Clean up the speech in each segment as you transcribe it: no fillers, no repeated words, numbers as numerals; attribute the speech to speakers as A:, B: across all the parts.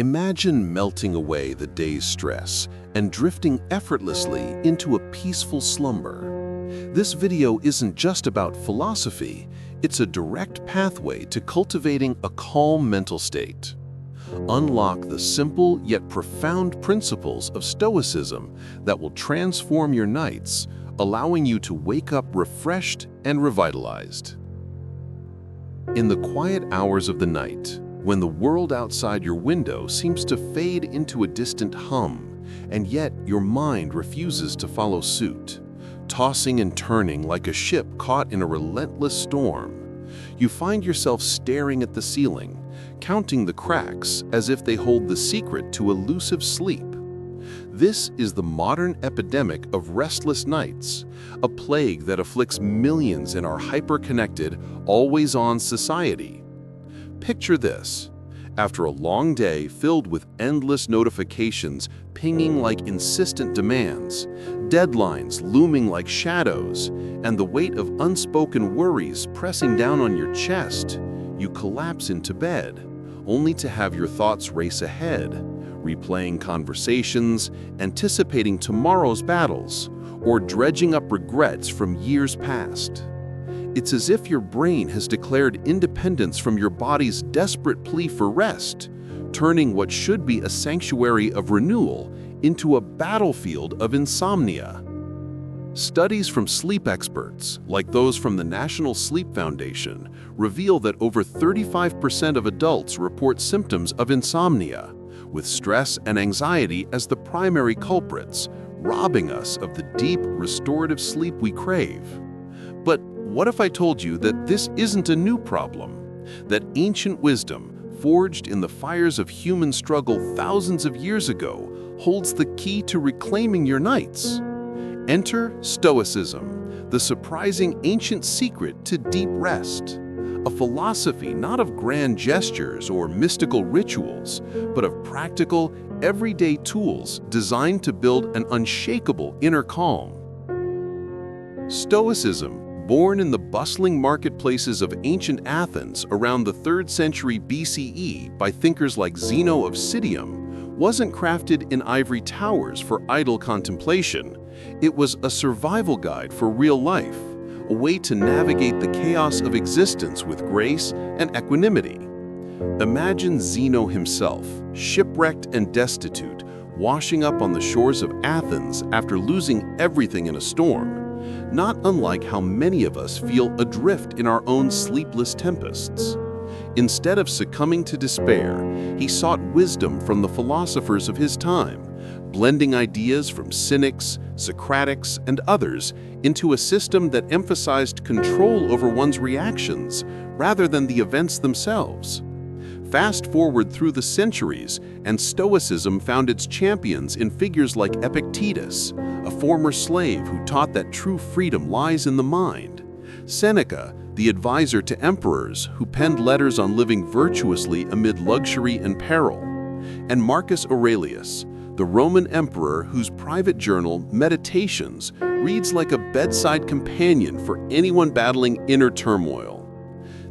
A: Imagine melting away the day's stress and drifting effortlessly into a peaceful slumber. This video isn't just about philosophy, it's a direct pathway to cultivating a calm mental state. Unlock the simple yet profound principles of Stoicism that will transform your nights, allowing you to wake up refreshed and revitalized. In the quiet hours of the night, when the world outside your window seems to fade into a distant hum, and yet your mind refuses to follow suit, tossing and turning like a ship caught in a relentless storm, you find yourself staring at the ceiling, counting the cracks as if they hold the secret to elusive sleep. This is the modern epidemic of restless nights, a plague that afflicts millions in our hyper-connected, always-on society. Picture this. After a long day filled with endless notifications pinging like insistent demands, deadlines looming like shadows, and the weight of unspoken worries pressing down on your chest, you collapse into bed, only to have your thoughts race ahead, replaying conversations, anticipating tomorrow's battles, or dredging up regrets from years past. It's as if your brain has declared independence from your body's desperate plea for rest, turning what should be a sanctuary of renewal into a battlefield of insomnia. Studies from sleep experts, like those from the National Sleep Foundation, reveal that over 35% of adults report symptoms of insomnia, with stress and anxiety as the primary culprits, robbing us of the deep, restorative sleep we crave. But what if I told you that this isn't a new problem? That ancient wisdom, forged in the fires of human struggle thousands of years ago, holds the key to reclaiming your nights? Enter Stoicism, the surprising ancient secret to deep rest. A philosophy not of grand gestures or mystical rituals, but of practical, everyday tools designed to build an unshakable inner calm. Stoicism, born in the bustling marketplaces of ancient Athens around the 3rd century BCE by thinkers like Zeno of Citium, wasn't crafted in ivory towers for idle contemplation. It was a survival guide for real life, a way to navigate the chaos of existence with grace and equanimity. Imagine Zeno himself, shipwrecked and destitute, washing up on the shores of Athens after losing everything in a storm, not unlike how many of us feel adrift in our own sleepless tempests. Instead of succumbing to despair, he sought wisdom from the philosophers of his time, blending ideas from Cynics, Socratics, and others into a system that emphasized control over one's reactions rather than the events themselves. Fast forward through the centuries, and Stoicism found its champions in figures like Epictetus, a former slave who taught that true freedom lies in the mind; Seneca, the advisor to emperors who penned letters on living virtuously amid luxury and peril; and Marcus Aurelius, the Roman emperor whose private journal, Meditations, reads like a bedside companion for anyone battling inner turmoil.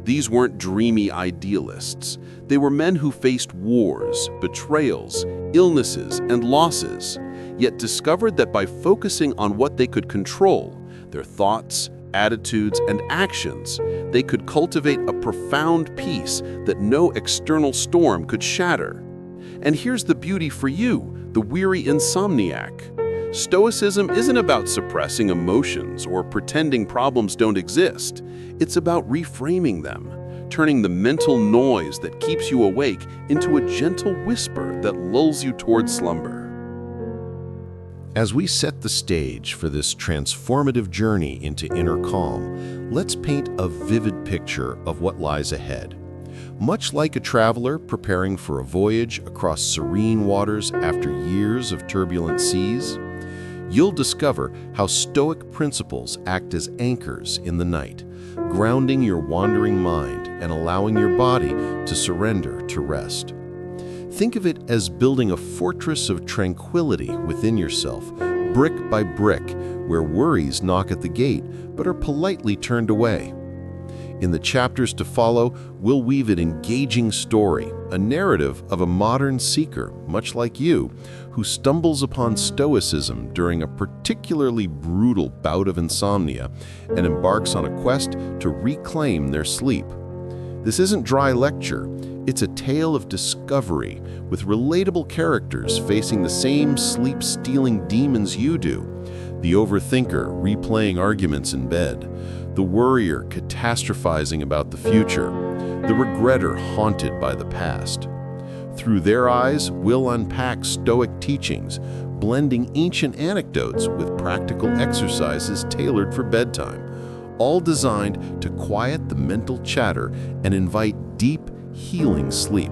A: These weren't dreamy idealists. They were men who faced wars, betrayals, illnesses, and losses, yet discovered that by focusing on what they could control, their thoughts, attitudes, and actions, they could cultivate a profound peace that no external storm could shatter. And here's the beauty for you, the weary insomniac. Stoicism isn't about suppressing emotions or pretending problems don't exist. It's about reframing them, turning the mental noise that keeps you awake into a gentle whisper that lulls you toward slumber. As we set the stage for this transformative journey into inner calm, let's paint a vivid picture of what lies ahead. Much like a traveler preparing for a voyage across serene waters after years of turbulent seas, you'll discover how Stoic principles act as anchors in the night, grounding your wandering mind and allowing your body to surrender to rest. Think of it as building a fortress of tranquility within yourself, brick by brick, where worries knock at the gate but are politely turned away. In the chapters to follow, we'll weave an engaging story, a narrative of a modern seeker, much like you, who stumbles upon Stoicism during a particularly brutal bout of insomnia and embarks on a quest to reclaim their sleep. This isn't dry lecture, it's a tale of discovery with relatable characters facing the same sleep-stealing demons you do. The overthinker replaying arguments in bed, the worrier catastrophizing about the future, the regretter haunted by the past. Through their eyes, we'll unpack Stoic teachings, blending ancient anecdotes with practical exercises tailored for bedtime, all designed to quiet the mental chatter and invite deep, healing sleep.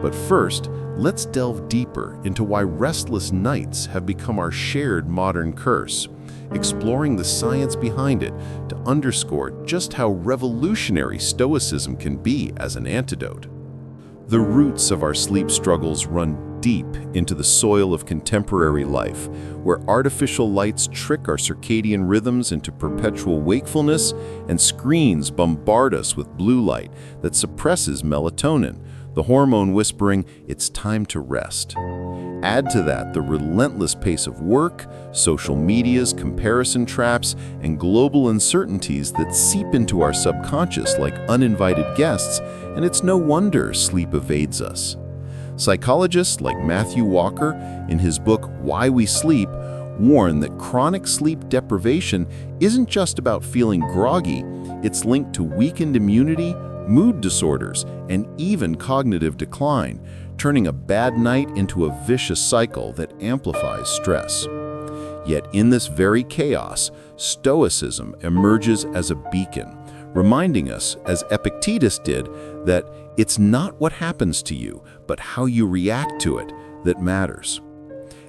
A: But first, let's delve deeper into why restless nights have become our shared modern curse, exploring the science behind it to underscore just how revolutionary Stoicism can be as an antidote. The roots of our sleep struggles run deep into the soil of contemporary life, where artificial lights trick our circadian rhythms into perpetual wakefulness and screens bombard us with blue light that suppresses melatonin, the hormone whispering, "It's time to rest." Add to that the relentless pace of work, social media's comparison traps, and global uncertainties that seep into our subconscious like uninvited guests, and it's no wonder sleep evades us. Psychologists like Matthew Walker, in his book Why We Sleep, warn that chronic sleep deprivation isn't just about feeling groggy, it's linked to weakened immunity, mood disorders, and even cognitive decline, turning a bad night into a vicious cycle that amplifies stress. Yet in this very chaos, Stoicism emerges as a beacon, reminding us, as Epictetus did, that it's not what happens to you, but how you react to it that matters.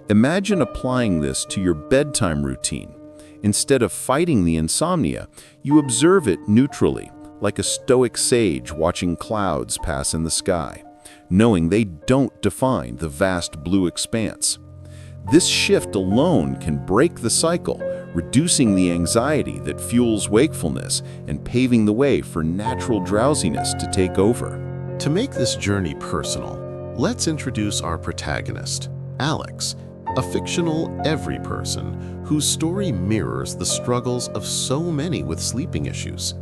A: Imagine applying this to your bedtime routine. Instead of fighting the insomnia, you observe it neutrally, like a stoic sage watching clouds pass in the sky, knowing they don't define the vast blue expanse. This shift alone can break the cycle, reducing the anxiety that fuels wakefulness and paving the way for natural drowsiness to take over.
B: To make this journey personal, let's introduce our protagonist, Alex, a fictional every person whose story mirrors the struggles of so many with sleeping issues.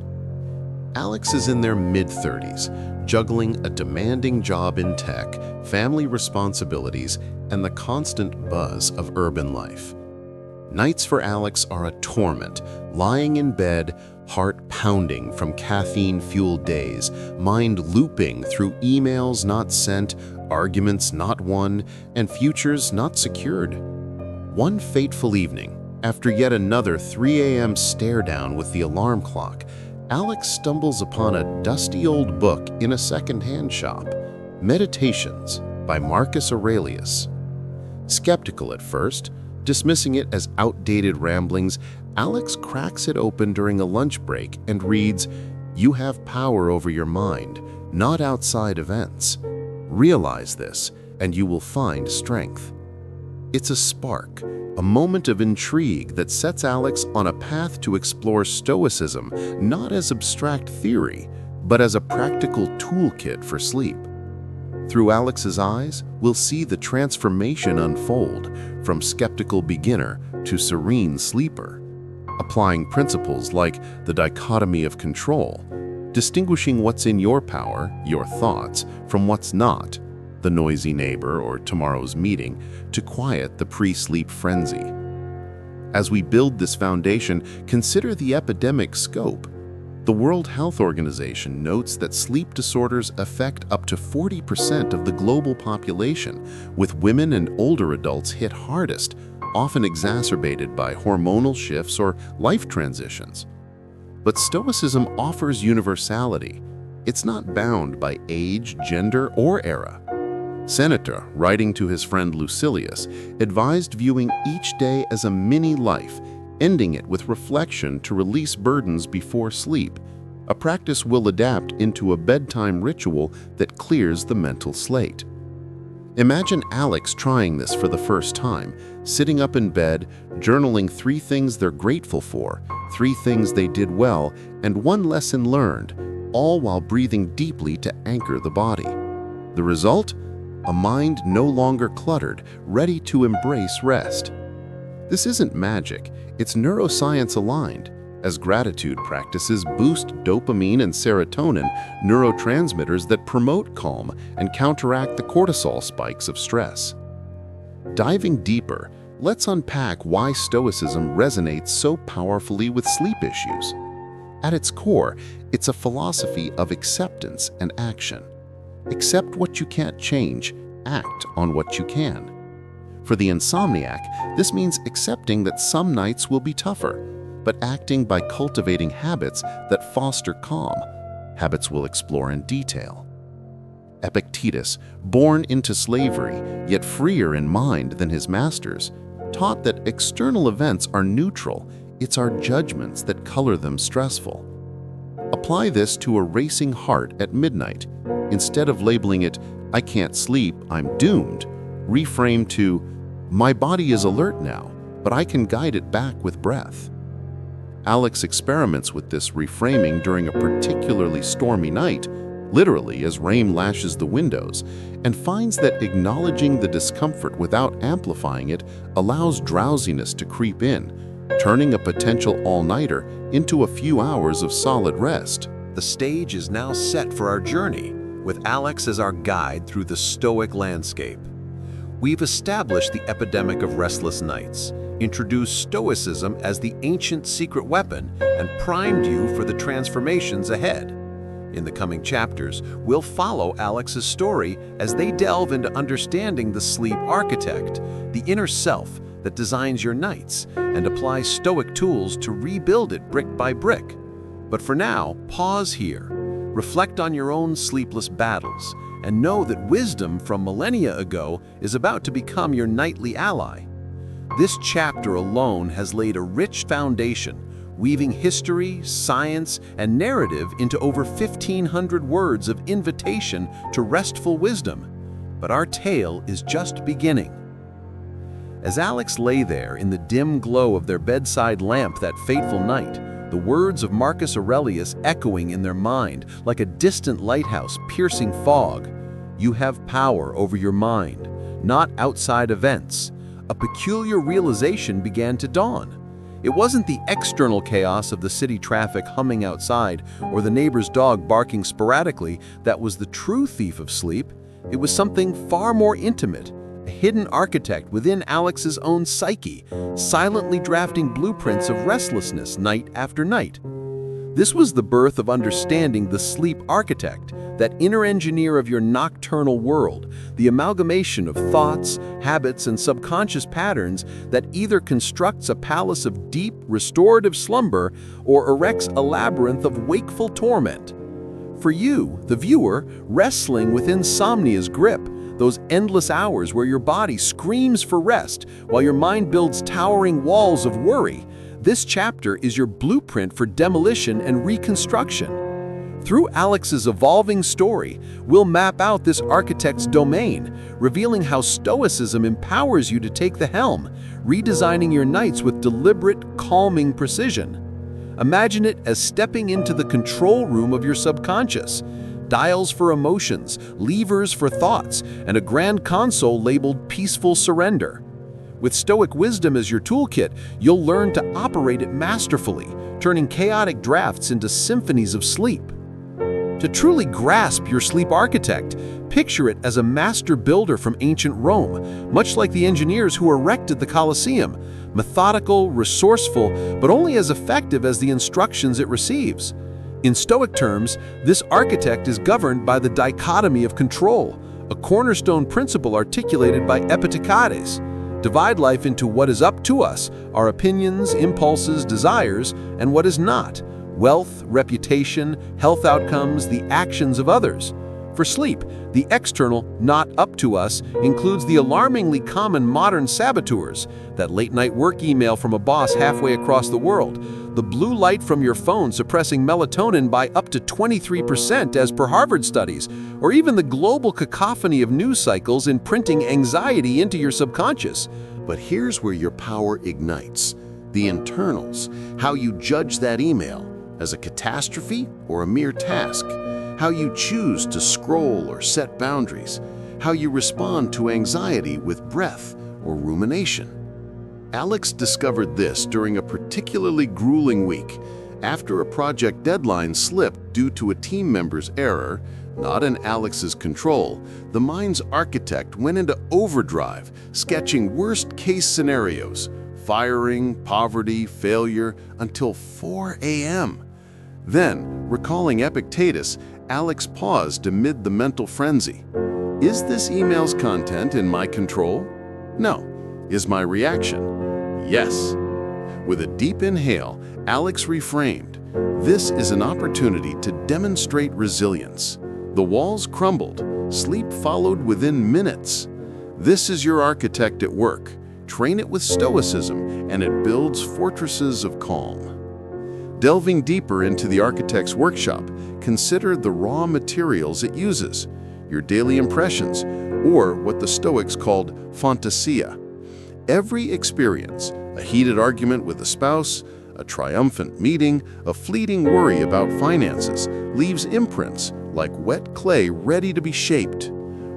B: Alex is in their mid-30s, juggling a demanding job in tech, family responsibilities, and the constant buzz of urban life. Nights for Alex are a torment, lying in bed, heart pounding from caffeine-fueled days, mind looping through emails not sent, arguments not won, and futures not secured. One fateful evening, after yet another 3 a.m. stare-down with the alarm clock, Alex stumbles upon a dusty old book in a second-hand shop, Meditations by Marcus Aurelius. Skeptical at first, dismissing it as outdated ramblings, Alex cracks it open during a lunch break and reads, "You have power over your mind, not outside events. Realize this, and you will find strength." It's a spark, a moment of intrigue that sets Alex on a path to explore Stoicism not as abstract theory, but as a practical toolkit for sleep. Through Alex's eyes, we'll see the transformation unfold from skeptical beginner to serene sleeper, applying principles like the dichotomy of control, distinguishing what's in your power, your thoughts, from what's not, the noisy neighbor or tomorrow's meeting, to quiet the pre-sleep frenzy. As we build this foundation, consider the epidemic scope. The World Health Organization notes that sleep disorders affect up to 40% of the global population, with women and older adults hit hardest, often exacerbated by hormonal shifts or life transitions. But Stoicism offers universality. It's not bound by age, gender, or era. Seneca, writing to his friend Lucilius, advised viewing each day as a mini-life, ending it with reflection to release burdens before sleep, a practice we'll adapt into a bedtime ritual that clears the mental slate. Imagine Alex trying this for the first time, sitting up in bed, journaling 3 things they're grateful for, 3 things they did well, and 1 lesson learned, all while breathing deeply to anchor the body. The result? A mind no longer cluttered, ready to embrace rest. This isn't magic, it's neuroscience aligned, as gratitude practices boost dopamine and serotonin, neurotransmitters that promote calm and counteract the cortisol spikes of stress. Diving deeper, let's unpack why Stoicism resonates so powerfully with sleep issues. At its core, it's a philosophy of acceptance and action. Accept what you can't change, act on what you can. For the insomniac, this means accepting that some nights will be tougher, but acting by cultivating habits that foster calm, habits we'll explore in detail. Epictetus, born into slavery, yet freer in mind than his masters, taught that external events are neutral, it's our judgments that color them stressful. Apply this to a racing heart at midnight. Instead of labeling it, "I can't sleep, I'm doomed," reframe to, "My body is alert now, but I can guide it back with breath." Alex experiments with this reframing during a particularly stormy night, literally as rain lashes the windows, and finds that acknowledging the discomfort without amplifying it allows drowsiness to creep in, turning a potential all-nighter into a few hours of solid rest.
A: The stage is now set for our journey, with Alex as our guide through the Stoic landscape. We've established the epidemic of restless nights, introduced Stoicism as the ancient secret weapon, and primed you for the transformations ahead. In the coming chapters, we'll follow Alex's story as they delve into understanding the sleep architect, the inner self that designs your nights, and applies Stoic tools to rebuild it brick by brick. But for now, pause here. Reflect on your own sleepless battles, and know that wisdom from millennia ago is about to become your nightly ally. This chapter alone has laid a rich foundation, weaving history, science, and narrative into over 1,500 words of invitation to restful wisdom. But our tale is just beginning. As Alex lay there in the dim glow of their bedside lamp that fateful night, the words of Marcus Aurelius echoing in their mind like a distant lighthouse piercing fog, "You have power over your mind, not outside events," a peculiar realization began to dawn. It wasn't the external chaos of the city traffic humming outside or the neighbor's dog barking sporadically that was the true thief of sleep. It was something far more intimate, a hidden architect within Alex's own psyche, silently drafting blueprints of restlessness night after night. This was the birth of understanding the sleep architect, that inner engineer of your nocturnal world, the amalgamation of thoughts, habits, and subconscious patterns that either constructs a palace of deep, restorative slumber or erects a labyrinth of wakeful torment. For you, the viewer, wrestling with insomnia's grip, those endless hours where your body screams for rest while your mind builds towering walls of worry, this chapter is your blueprint for demolition and reconstruction. Through Alex's evolving story, we'll map out this architect's domain, revealing how Stoicism empowers you to take the helm, redesigning your nights with deliberate, calming precision. Imagine it as stepping into the control room of your subconscious. Dials for emotions, levers for thoughts, and a grand console labeled Peaceful Surrender. With Stoic wisdom as your toolkit, you'll learn to operate it masterfully, turning chaotic drafts into symphonies of sleep. To truly grasp your sleep architect, picture it as a master builder from ancient Rome, much like the engineers who erected the Colosseum, methodical, resourceful, but only as effective as the instructions it receives. In Stoic terms, this architect is governed by the dichotomy of control, a cornerstone principle articulated by Epictetus. Divide life into what is up to us, our opinions, impulses, desires, and what is not, wealth, reputation, health outcomes, the actions of others. For sleep, the external, not up to us, includes the alarmingly common modern saboteurs, that late-night work email from a boss halfway across the world, the blue light from your phone suppressing melatonin by up to 23% as per Harvard studies, or even the global cacophony of news cycles imprinting anxiety into your subconscious.
B: But here's where your power ignites. The internals, how you judge that email as a catastrophe or a mere task, how you choose to scroll or set boundaries, how you respond to anxiety with breath or rumination. Alex discovered this during a particularly grueling week. After a project deadline slipped due to a team member's error, not in Alex's control, the mind's architect went into overdrive, sketching worst-case scenarios, firing, poverty, failure, until 4 a.m. Then, recalling Epictetus, Alex paused amid the mental frenzy. Is this email's content in my control? No. Is my reaction? Yes. With a deep inhale, Alex reframed. This is an opportunity to demonstrate resilience. The walls crumbled. Sleep followed within minutes. This is your architect at work. Train it with Stoicism, and it builds fortresses of calm. Delving deeper into the architect's workshop, consider the raw materials it uses, your daily impressions, or what the Stoics called fantasia. Every experience, a heated argument with a spouse, a triumphant meeting, a fleeting worry about finances, leaves imprints like wet clay ready to be shaped.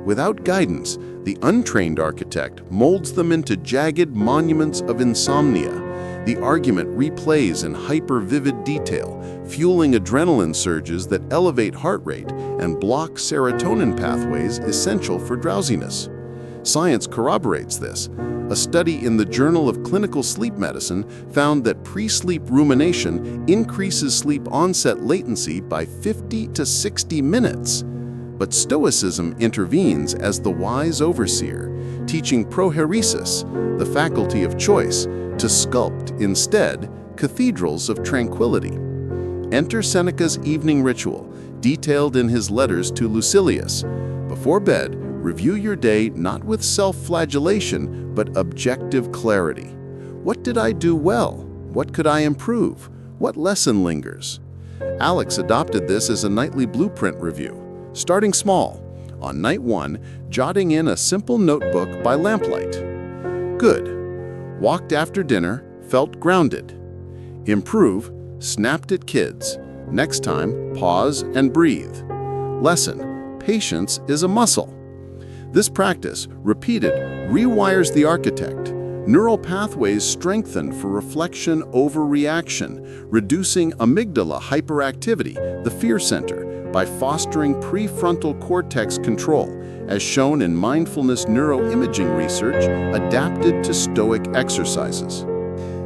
B: Without guidance, the untrained architect molds them into jagged monuments of insomnia. The argument replays in hyper-vivid detail, fueling adrenaline surges that elevate heart rate and block serotonin pathways essential for drowsiness. Science corroborates this. A study in the Journal of Clinical Sleep Medicine found that pre-sleep rumination increases sleep onset latency by 50 to 60 minutes. But Stoicism intervenes as the wise overseer, teaching prohairesis, the faculty of choice, to sculpt, instead, cathedrals of tranquility. Enter Seneca's evening ritual, detailed in his letters to Lucilius. Before bed, review your day not with self-flagellation, but objective clarity. What did I do well? What could I improve? What lesson lingers? Alex adopted this as a nightly blueprint review. Starting small, on night 1, jotting in a simple notebook by lamplight. Good. Walked after dinner, felt grounded. Improve, snapped at kids. Next time, pause and breathe. Lesson, patience is a muscle. This practice, repeated, rewires the architect. Neural pathways strengthen for reflection over reaction, reducing amygdala hyperactivity, the fear center, by fostering prefrontal cortex control, as shown in mindfulness neuroimaging research adapted to Stoic exercises.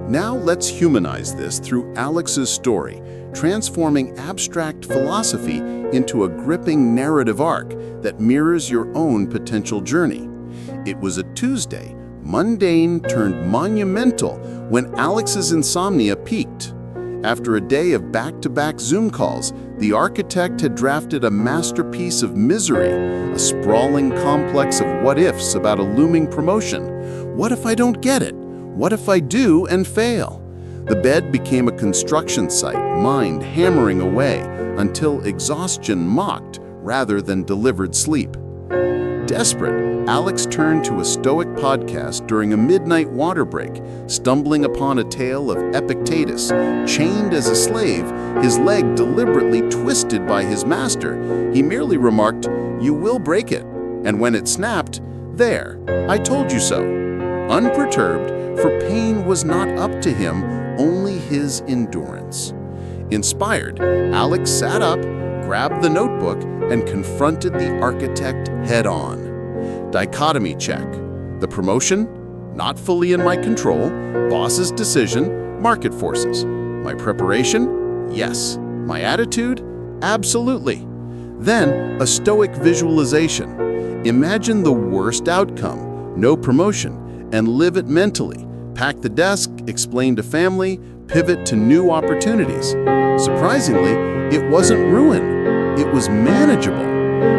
B: Now let's humanize this through Alex's story, transforming abstract philosophy into a gripping narrative arc that mirrors your own potential journey. It was a Tuesday, mundane turned monumental, when Alex's insomnia peaked. After a day of back-to-back Zoom calls, the architect had drafted a masterpiece of misery, a sprawling complex of what-ifs about a looming promotion. What if I don't get it? What if I do and fail? The bed became a construction site, mind hammering away, until exhaustion mocked rather than delivered sleep. Desperate, Alex turned to a Stoic podcast during a midnight water break, stumbling upon a tale of Epictetus. Chained as a slave, his leg deliberately twisted by his master, he merely remarked, "You will break it." And when it snapped, "There, I told you so." Unperturbed, for pain was not up to him, only his endurance. Inspired, Alex sat up, grabbed the notebook, and confronted the architect head-on. Dichotomy check. The promotion? Not fully in my control. Boss's decision? Market forces. My preparation? Yes. My attitude? Absolutely. Then, a Stoic visualization. Imagine the worst outcome, no promotion, and live it mentally. Pack the desk, explain to family, pivot to new opportunities. Surprisingly, it wasn't ruin. It was manageable.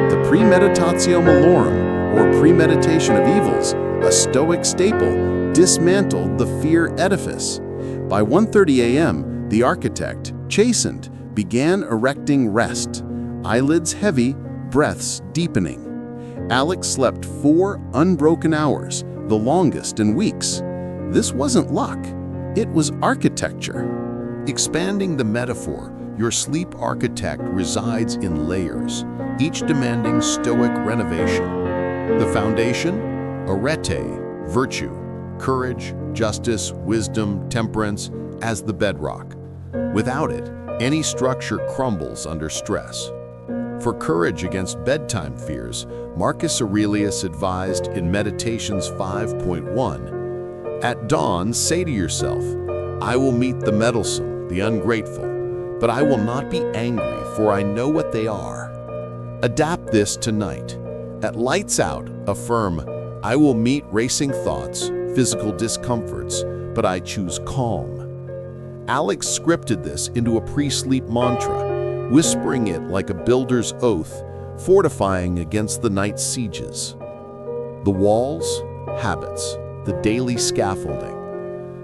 B: The premeditatio malorum, or premeditation of evils, a Stoic staple, dismantled the fear edifice. By 1:30 a.m., the architect, chastened, began erecting rest. Eyelids heavy,
A: breaths deepening. Alex slept 4 unbroken hours, the longest in weeks. This wasn't luck, it was architecture. Expanding the metaphor, your sleep architect resides in layers, each demanding Stoic renovation. The foundation? Arete, virtue, courage, justice, wisdom, temperance, as the bedrock. Without it, any structure crumbles under stress. For courage against bedtime fears, Marcus Aurelius advised in Meditations 5.1, "At dawn, say to yourself, I will meet the meddlesome, the ungrateful, but I will not be angry, for I know what they are." Adapt this tonight. At lights out, affirm, "I will meet racing thoughts, physical discomforts, but I choose calm." Alex scripted this into a pre-sleep mantra, whispering it like a builder's oath, fortifying against the night's sieges. The walls, habits, the daily scaffolding.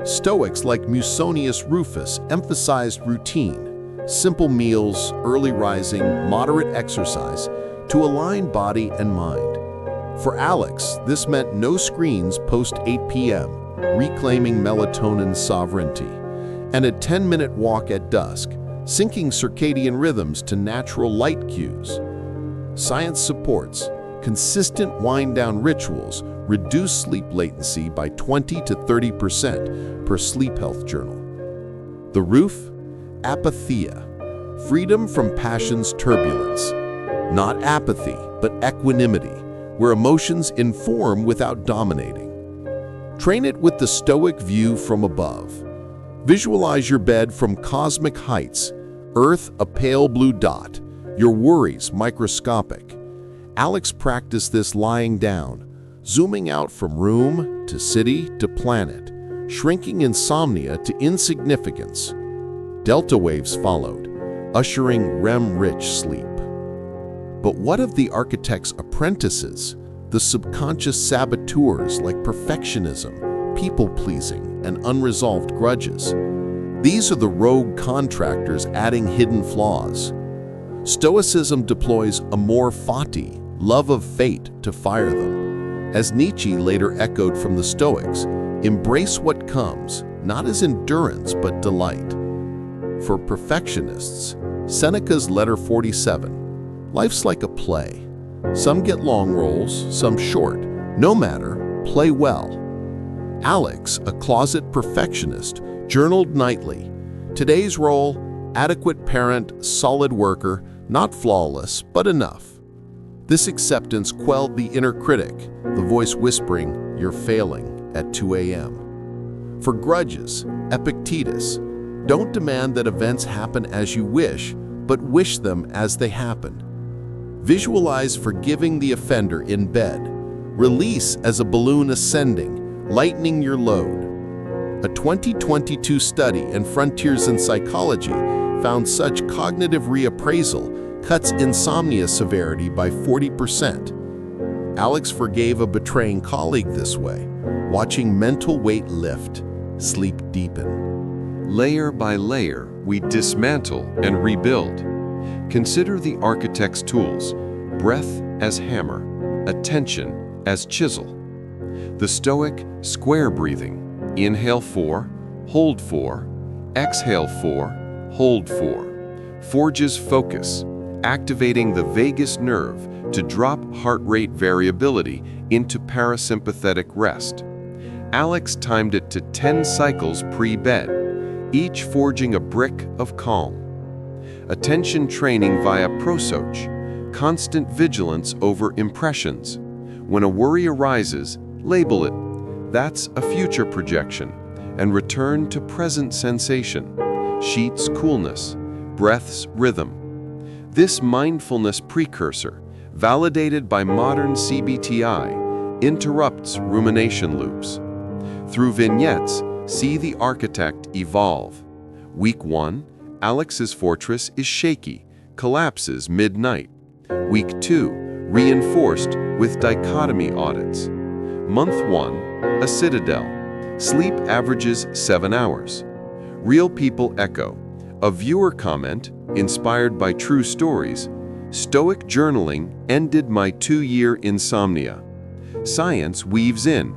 A: Stoics like Musonius Rufus emphasized routine, simple meals, early rising, moderate exercise to align body and mind. For Alex, this meant no screens post 8 p.m., reclaiming melatonin's sovereignty, and a 10-minute walk at dusk, syncing circadian rhythms to natural light cues. Science supports consistent wind-down rituals reduce sleep latency by 20 to 30% per Sleep Health Journal. The roof? Apatheia, freedom from passion's turbulence. Not apathy, but equanimity, where emotions inform without dominating. Train it with the Stoic view from above. Visualize your bed from cosmic heights, Earth a pale blue dot, your worries microscopic. Alex practiced this lying down, zooming out from room to city to planet, shrinking insomnia to insignificance. Delta waves followed, ushering REM-rich sleep. But what of the architect's apprentices, the subconscious saboteurs like perfectionism, people-pleasing, and unresolved grudges? These are the rogue contractors adding hidden flaws. Stoicism deploys amor fati, love of fate, to fire them. As Nietzsche later echoed from the Stoics, embrace what comes, not as endurance but delight. For perfectionists, Seneca's Letter 47, life's like a play. Some get long roles, some short. No matter, play well. Alex, a closet perfectionist, journaled nightly. Today's role, adequate parent, solid worker, not flawless, but enough. This acceptance quelled the inner critic, the voice whispering, "You're failing," at 2 a.m. For grudges, Epictetus, don't demand that events happen as you wish, but wish them as they happen. Visualize forgiving the offender in bed. Release as a balloon ascending, lightening your load. A 2022 study in Frontiers in Psychology found such cognitive reappraisal cuts insomnia severity by 40%. Alex forgave a betraying colleague this way, watching mental weight lift, sleep deepen.
C: Layer by layer, we dismantle and rebuild. Consider the architect's tools, breath as hammer, attention as chisel. The Stoic square breathing, inhale 4, hold 4, exhale 4, hold 4, forges focus, activating the vagus nerve to drop heart rate variability into parasympathetic rest. Alex timed it to 10 cycles pre-bed, each forging a brick of calm. Attention training via prosoch, constant vigilance over impressions. When a worry arises, label it. That's a future projection, and return to present sensation. Sheets coolness, breaths rhythm. This mindfulness precursor, validated by modern CBTI, interrupts rumination loops. Through vignettes, see the architect evolve. Week 1, Alex's fortress is shaky, collapses mid-night. Week 2, reinforced with dichotomy audits. Month 1, a citadel. Sleep averages 7 hours. Real people echo. A viewer comment, inspired by true stories. Stoic journaling ended my 2-year insomnia. Science weaves in.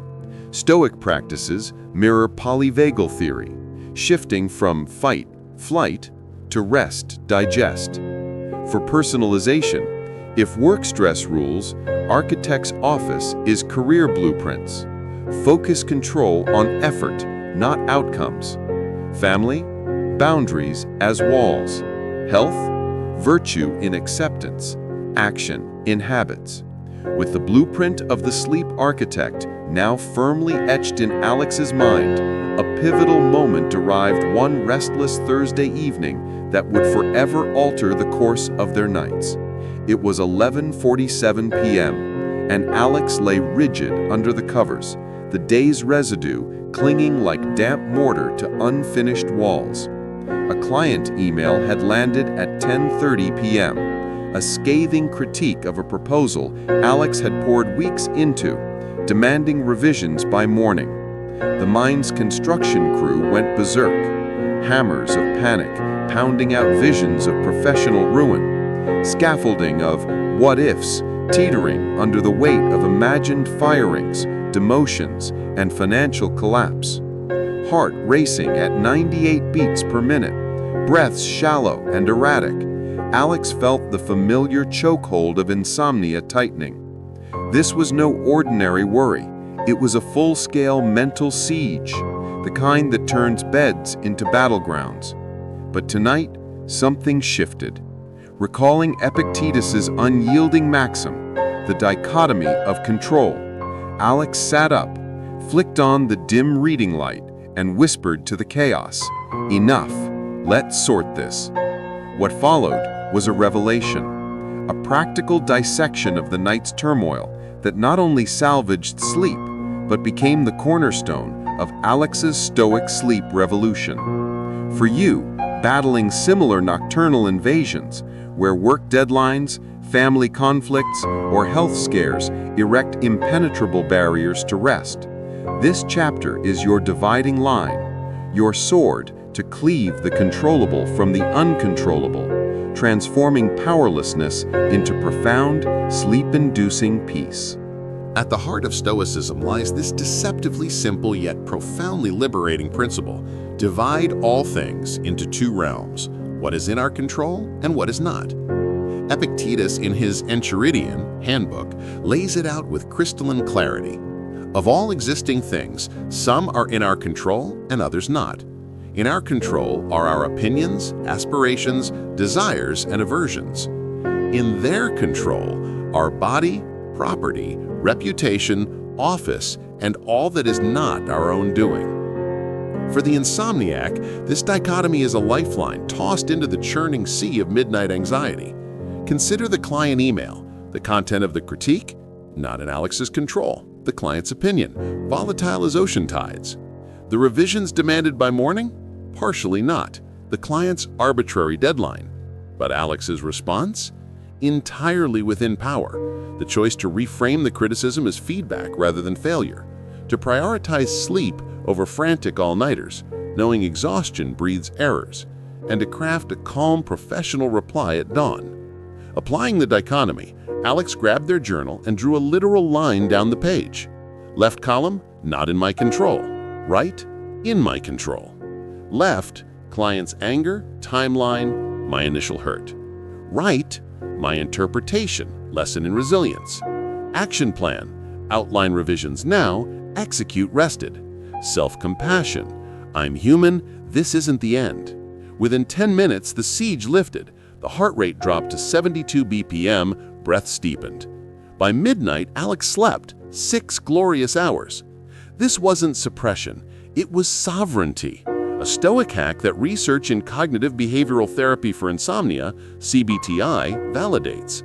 C: Stoic practices mirror polyvagal theory, shifting from fight, flight to rest, digest. For personalization, if work stress rules, Architect's Office is career blueprints. Focus control on effort, not outcomes. Family, boundaries as walls. Health, virtue in acceptance. Action in habits. With the blueprint of the sleep architect now firmly etched in Alex's mind, a pivotal moment arrived one restless Thursday evening that would forever alter the course of their nights. It was 11:47 p.m., and Alex lay rigid under the covers, the day's residue clinging like damp mortar to unfinished walls. A client email had landed at 10:30 p.m., a scathing critique of a proposal Alex had poured weeks into, demanding revisions by morning. The mine's construction crew went berserk, hammers of panic pounding out visions of professional ruin, scaffolding of what-ifs teetering under the weight of imagined firings, demotions, and financial collapse. Heart racing at 98 beats per minute, breaths shallow and erratic, Alex felt the familiar chokehold of insomnia tightening. This was no ordinary worry. It was a full-scale mental siege, the kind that turns beds into battlegrounds. But tonight, something shifted. Recalling Epictetus's unyielding maxim, the dichotomy of control, Alex sat up, flicked on the dim reading light, and whispered to the chaos, "Enough, let's sort this." What followed was a revelation, a practical dissection of the night's turmoil that not only salvaged sleep, but became the cornerstone of Alex's Stoic sleep revolution. For you, battling similar nocturnal invasions, where work deadlines, family conflicts, or health scares erect impenetrable barriers to rest, this chapter is your dividing line, your sword to cleave the controllable from the uncontrollable, transforming powerlessness into profound, sleep-inducing peace.
B: At the heart of Stoicism lies this deceptively simple yet profoundly liberating principle: divide all things into two realms, what is in our control and what is not. Epictetus, in his Enchiridion handbook, lays it out with crystalline clarity. Of all existing things, some are in our control and others not. In our control are our opinions, aspirations, desires, and aversions. In their control are body, property, reputation, office, and all that is not our own doing. For the insomniac, this dichotomy is a lifeline tossed into the churning sea of midnight anxiety. Consider the client email, the content of the critique, not in Alex's control, the client's opinion, volatile as ocean tides. The revisions demanded by morning, partially not, the client's arbitrary deadline. But Alex's response? Entirely within power. The choice to reframe the criticism as feedback rather than failure, to prioritize sleep over frantic all-nighters, knowing exhaustion breeds errors, and to craft a calm professional reply at dawn. Applying the dichotomy, Alex grabbed their journal and drew a literal line down the page. Left column, not in my control. Right, in my control. Left, client's anger, timeline, my initial hurt. Right, my interpretation, lesson in resilience. Action plan, outline revisions now, execute rested. Self-compassion, I'm human, this isn't the end. Within 10 minutes, the siege lifted. The heart rate dropped to 72 BPM, breath steepened. By midnight, Alex slept 6 glorious hours. This wasn't suppression, it was sovereignty. A Stoic hack that research in cognitive behavioral therapy for insomnia, CBTI, validates.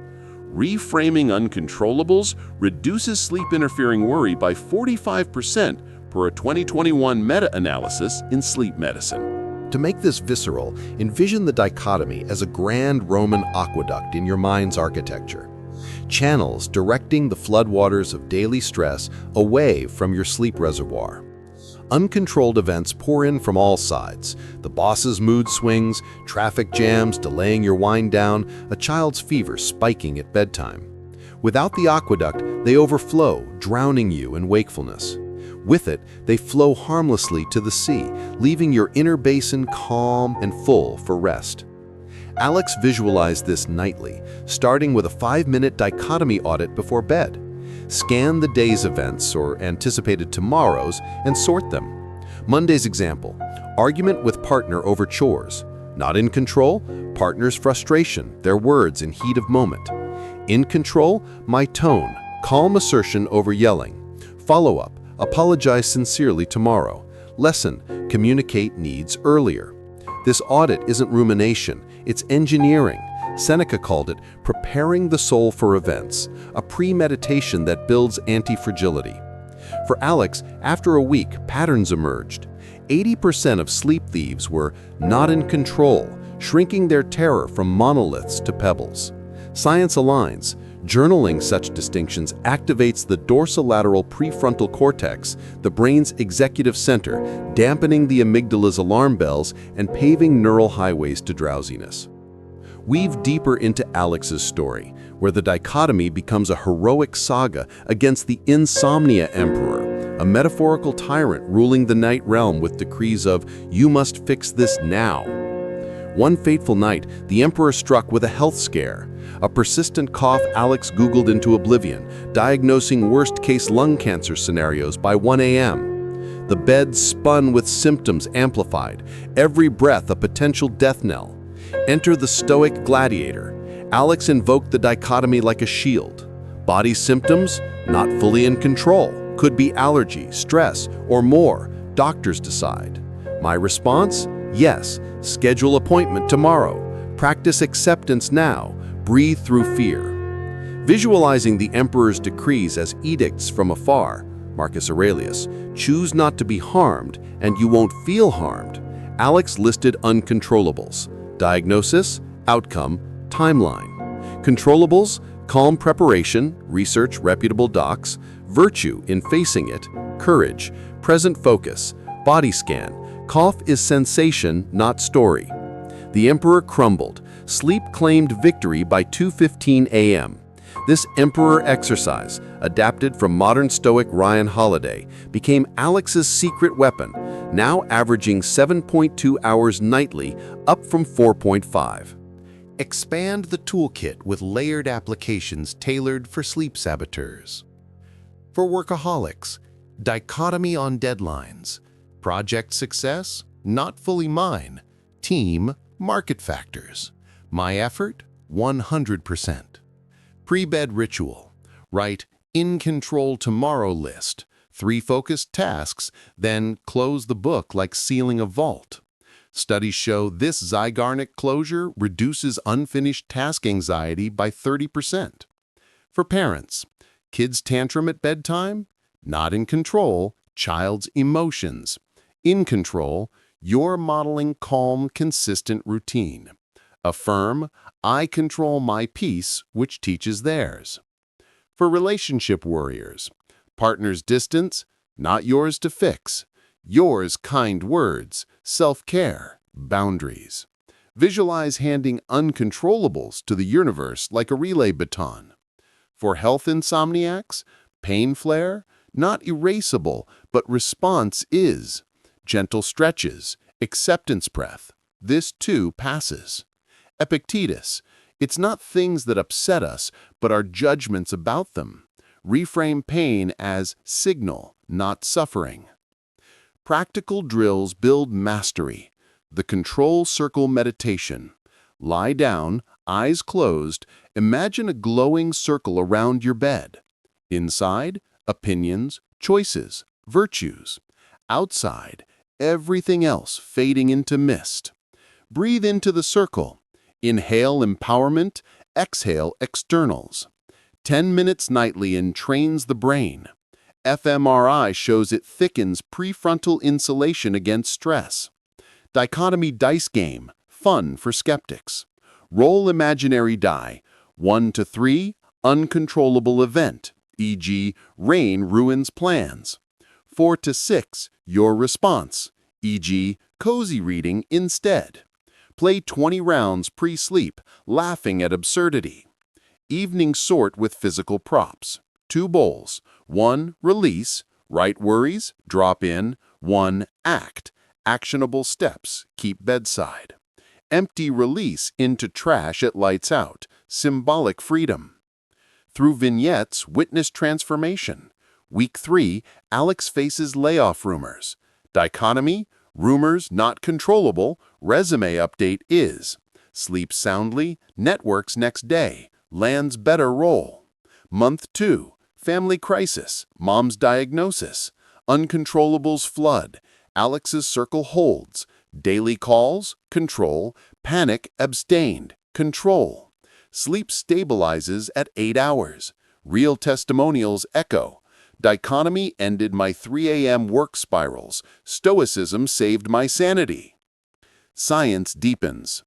B: Reframing uncontrollables reduces sleep-interfering worry by 45% per a 2021 meta-analysis in sleep medicine.
D: To make this visceral, envision the dichotomy as a grand Roman aqueduct in your mind's architecture. Channels directing the floodwaters of daily stress away from your sleep reservoir. Uncontrolled events pour in from all sides. The boss's mood swings, traffic jams delaying your wind down, a child's fever spiking at bedtime. Without the aqueduct, they overflow, drowning you in wakefulness. With it, they flow harmlessly to the sea, leaving your inner basin calm and full for rest. Alex visualized this nightly, starting with a 5-minute dichotomy audit before bed. Scan the day's events or anticipated tomorrows and sort them. Monday's example: argument with partner over chores. Not in control, partner's frustration, their words in heat of moment. In control, my tone, calm assertion over yelling. Follow-up, apologize sincerely tomorrow. Lesson, communicate needs earlier. This audit isn't rumination, it's engineering. Seneca called it preparing the soul for events, a premeditation that builds anti-fragility. For Alex, after a week, patterns emerged. 80% of sleep thieves were not in control, shrinking their terror from monoliths to pebbles. Science aligns. Journaling such distinctions activates the dorsolateral prefrontal cortex, the brain's executive center, dampening the amygdala's alarm bells and paving neural highways to drowsiness. Weave deeper into Alex's story, where the dichotomy becomes a heroic saga against the insomnia emperor, a metaphorical tyrant ruling the night realm with decrees of, "You must fix this now." One fateful night, the emperor struck with a health scare. A persistent cough Alex Googled into oblivion, diagnosing worst-case lung cancer scenarios by 1 a.m. The bed spun with symptoms amplified, every breath a potential death knell. Enter the Stoic gladiator. Alex invoked the dichotomy like a shield. Body symptoms? Not fully in control. Could be allergy, stress, or more. Doctors decide. My response? Yes. Schedule appointment tomorrow. Practice acceptance now. Breathe through fear. Visualizing the emperor's decrees as edicts from afar, Marcus Aurelius, choose not to be harmed and you won't feel harmed. Alex listed uncontrollables. Diagnosis, outcome, timeline. Controllables, calm preparation, research reputable docs, virtue in facing it, courage, present focus, body scan. Cough is sensation, not story. The emperor crumbled. Sleep claimed victory by 2:15 a.m. This emperor exercise, adapted from modern Stoic Ryan Holiday, became Alex's secret weapon, now averaging 7.2 hours nightly, up from 4.5. Expand the toolkit with layered applications tailored for sleep saboteurs. For workaholics, dichotomy on deadlines. Project success, not fully mine. Team, market factors. My effort, 100%. Pre-bed ritual. Write in control tomorrow list. 3 focused tasks, then close the book like sealing a vault. Studies show this Zygarnik closure reduces unfinished task anxiety by 30%. For parents, kids tantrum at bedtime? Not in control, child's emotions. In control, you're modeling calm, consistent routine. Affirm, I control my peace, which teaches theirs. For relationship warriors, partner's distance, not yours to fix. Yours kind words, self-care, boundaries. Visualize handing uncontrollables to the universe like a relay baton. For health insomniacs, pain flare, not erasable, but response is. Gentle stretches, acceptance breath. This too passes. Epictetus, it's not things that upset us, but our judgments about them. Reframe pain as signal, not suffering. Practical drills build mastery. The control circle meditation. Lie down, eyes closed, imagine a glowing circle around your bed. Inside, opinions, choices, virtues. Outside, everything else fading into mist. Breathe into the circle. Inhale empowerment, exhale externals. 10 minutes nightly entrains the brain. fMRI shows it thickens prefrontal insulation against stress. Dichotomy dice game, fun for skeptics. Roll imaginary die, 1 to 3, uncontrollable event, e.g. rain ruins plans.
A: 4 to 6, your response, e.g., cozy reading instead. Play 20 rounds pre-sleep, laughing at absurdity. Evening sort with physical props. 2 bowls. 1, release, right worries, drop in. 1, act, actionable steps, keep bedside. Empty release into trash at lights out, symbolic freedom. Through vignettes, witness transformation. Week 3, Alex faces layoff rumors. Dichotomy, rumors not controllable, resume update is. Sleeps soundly, networks next day, lands better role. Month 2, family crisis, mom's diagnosis. Uncontrollables flood, Alex's circle holds. Daily calls, control. Panic, abstained, control. Sleep stabilizes at 8 hours. Real testimonials echo. Dichotomy ended my 3 a.m. work spirals. Stoicism saved my sanity. Science deepens.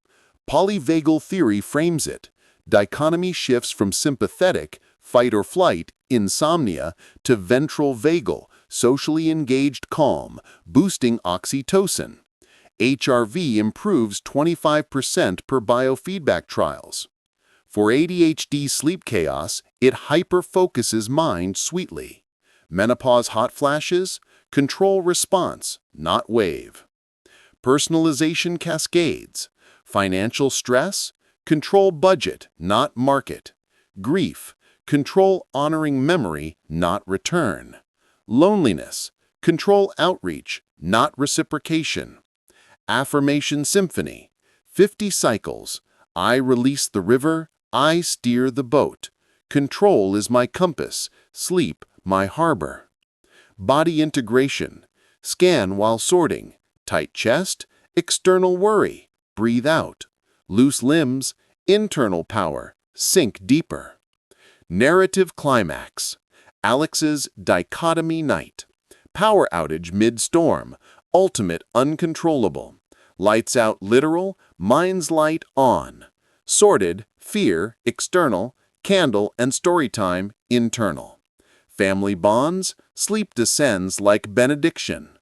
A: Polyvagal theory frames it. Dichotomy shifts from sympathetic, fight or flight, insomnia, to ventral vagal, socially engaged calm, boosting oxytocin. HRV improves 25% per biofeedback trials. For ADHD sleep chaos, it hyper-focuses mind sweetly. Menopause hot flashes, control response, not wave. Personalization cascades, financial stress, control budget, not market. Grief, control honoring memory, not return. Loneliness, control outreach, not reciprocation. Affirmation symphony, 50 cycles. I release the river, I steer the boat. Control is my compass, sleep my harbor. Body integration, scan while sorting. Tight chest, external worry, breathe out. Loose limbs, internal power, sink deeper. Narrative climax, Alex's dichotomy night. Power outage mid-storm, ultimate uncontrollable. Lights out literal, mind's light on. Sorted, fear, external, candle and story time, internal. Family bonds, sleep descends like benediction.